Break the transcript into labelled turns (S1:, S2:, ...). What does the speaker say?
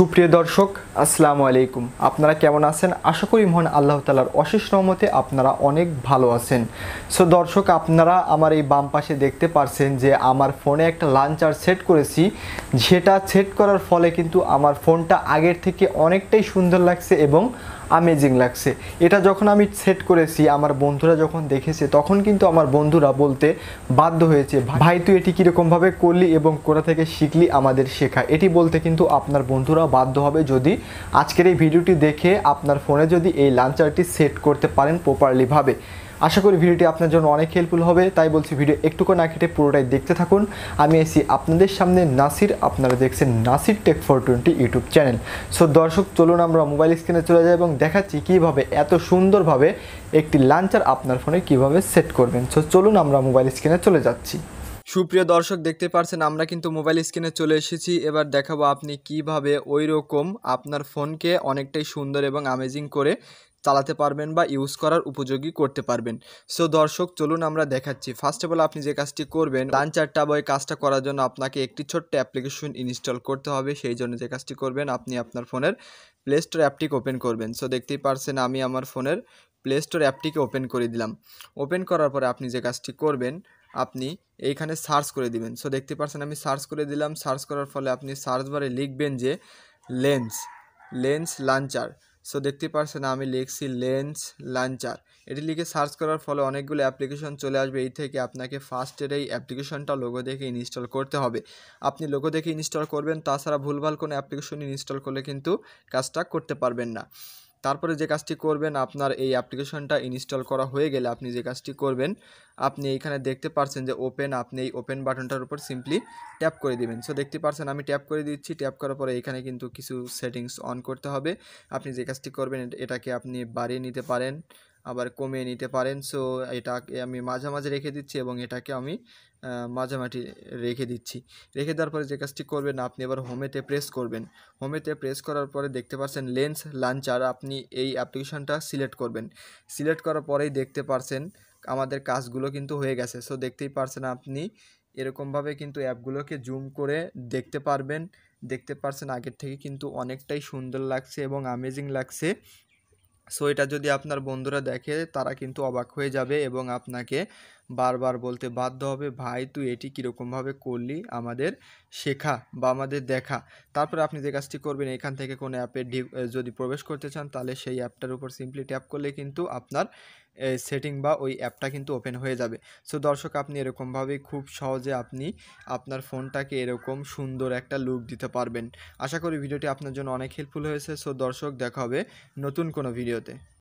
S1: সুপ্রিয় দর্শক, আসসালামু আলাইকুম। আপনারা কেমন আছেন? আশা করি মহান আল্লাহ তাআলার অশেষ রহমতে আপনারা অনেক ভালো আছেন। সো দর্শক, আপনারা আমার এই বাম পাশে দেখতে পারছেন যে আমার ফোনে একটা লাঞ্চার সেট করেছি। যেটা সেট করার ফলে কিন্তু আমার ফোনটা আগের থেকে অনেকটাই সুন্দর লাগছে এবং আমেজিং লাগছে। এটা যখন আমি সেট করেছি, আমার বন্ধুরা যখন দেখেছে তখন কিন্তু আমার বন্ধুরা বলতে বাধ্য হয়েছে, ভাই তুই এটি কীরকমভাবে করলি এবং কোথা থেকে শিখলি, আমাদের শেখা। এটি বলতে কিন্তু আপনার বন্ধুরা বাধ্য হবে যদি আজকের এই ভিডিওটি দেখে আপনার ফোনে যদি এই লাঞ্চারটি সেট করতে পারেন প্রপারলিভাবে। আশা করি ভিডিওটি আপনার জন্য অনেক হেল্পফুল হবে, তাই বলছি ভিডিও একটুকু না কেটে পুরোটাই দেখতে থাকুন। আমি এসি আপনাদের সামনে নাসির, আপনারা দেখছেন Nasir Tech 420 YouTube channel. So দর্শক, চলুন আমরা মোবাইল স্ক্রিনে চলে যাই এবং দেখাচ্ছি কীভাবে এত সুন্দরভাবে একটি লাঞ্চার আপনার ফোনে কীভাবে সেট করবেন। সো চলুন আমরা মোবাইল স্ক্রিনে চলে যাচ্ছি। সুপ্রিয় দর্শক, দেখতে পাচ্ছেন আমরা কিন্তু মোবাইল স্ক্রিনে চলে এসেছি। এবার দেখাবো আপনি কিভাবে ওই রকম আপনার ফোনকে অনেকটাই সুন্দর এবং আমেজিং করে চালাতে পারবেন বা ইউজ করার উপযোগী করতে পারবেন। সো দর্শক, চলুন আমরা দেখাচ্ছি। ফার্স্ট অফ অল আপনি যে কাজটি করবেন, লাঞ্চারটা বা ওই কাজটা করার জন্য আপনাকে একটি ছোট্ট অ্যাপ্লিকেশন ইনস্টল করতে হবে। সেই জন্য যে কাজটি করবেন, আপনি আপনার ফোনের প্লে স্টোর অ্যাপটিকে ওপেন করবেন। সো দেখতেই পারছেন আমি আমার ফোনের প্লে স্টোর অ্যাপটিকে ওপেন করে দিলাম। ওপেন করার পরে আপনি যে কাজটি করবেন, আপনি এইখানে সার্চ করে দিবেন। সো দেখতে পাচ্ছেন আমি সার্চ করে দিলাম। সার্চ করার ফলে আপনি সার্চ বারে লিখবেন যে লেন্স লাঞ্চার। সো দেখতে পাচ্ছেন আমি লিখছি লেন্স লাঞ্চার। এটি লিখে সার্চ করার ফলে অনেকগুলো অ্যাপ্লিকেশন চলে আসবে। এই থেকে আপনাকে ফার্স্টের এই অ্যাপ্লিকেশনটা লোগো দেখে ইনস্টল করতে হবে। আপনি লোগো দেখে ইনস্টল করবেন, তাছাড়া ভুলভাল কোনো অ্যাপ্লিকেশন ইনস্টল করলে কিন্তু কাজটা করতে পারবেন না। তারপরে যে কাজটি করবেন, আপনার এই অ্যাপ্লিকেশনটা ইনস্টল করা হয়ে গেলে আপনি যে কাজটি করবেন, আপনি এইখানে দেখতে পাচ্ছেন যে ওপেন, আপনি এই ওপেন বাটনটার উপর সিম্পলি ট্যাপ করে দিবেন। সো দেখতে পাচ্ছেন আমি ট্যাপ করে দিচ্ছি। ট্যাপ করার পরে এখানে কিন্তু কিছু সেটিংস অন করতে হবে। আপনি যে কাজটি করবেন, এটাকে আপনি বাড়িয়ে নিতে পারেন, আবার কমিয়ে নিতে পারেন। সো এটাকে আমি মাঝামাঝি রেখে দিচ্ছি এবং এটাকে আমি মাঝামাঝি রেখে দিচ্ছি। রেখে দেওয়ার পরে যে কাজটি করবেন, আপনি এবার হোমেতে প্রেস করবেন। হোমেতে প্রেস করার পরে দেখতে পাচ্ছেন লেন্স লাঞ্চার, আপনি এই অ্যাপ্লিকেশনটা সিলেক্ট করবেন। সিলেক্ট করার পরেই দেখতে পাচ্ছেন আমাদের কাজগুলো কিন্তু হয়ে গেছে। সো দেখতেই পারছেন আপনি এরকমভাবে কিন্তু অ্যাপগুলোকে জুম করে দেখতে পারবেন। দেখতে পারছেন আগের থেকে কিন্তু অনেকটাই সুন্দর লাগছে এবং আমেজিং লাগছে। সো এটা যদি আপনার বন্ধুরা দেখে, তারা কিন্তু অবাক হয়ে যাবে এবং আপনাকে বারবার বলতে বাধ্য হবে, ভাই তুই এটি কীরকমভাবে করলি, আমাদের শেখা বা আমাদের দেখা। তারপরে আপনি যে কাজটি করবেন, এখান থেকে কোনো অ্যাপে যদি প্রবেশ করতে চান, তাহলে সেই অ্যাপটার উপর সিম্পলি ট্যাপ করলে কিন্তু আপনার সেটিং বা ওই অ্যাপটা কিন্তু ওপেন হয়ে যাবে। সো দর্শক, আপনি এরকমভাবেই খুব সহজে আপনি আপনার ফোনটাকে এরকম সুন্দর একটা লুক দিতে পারবেন। আশা করি ভিডিওটি আপনার জন্য অনেক হেল্পফুল হয়েছে। সো দর্শক, দেখা হবে নতুন কোনো ভিডিওতে।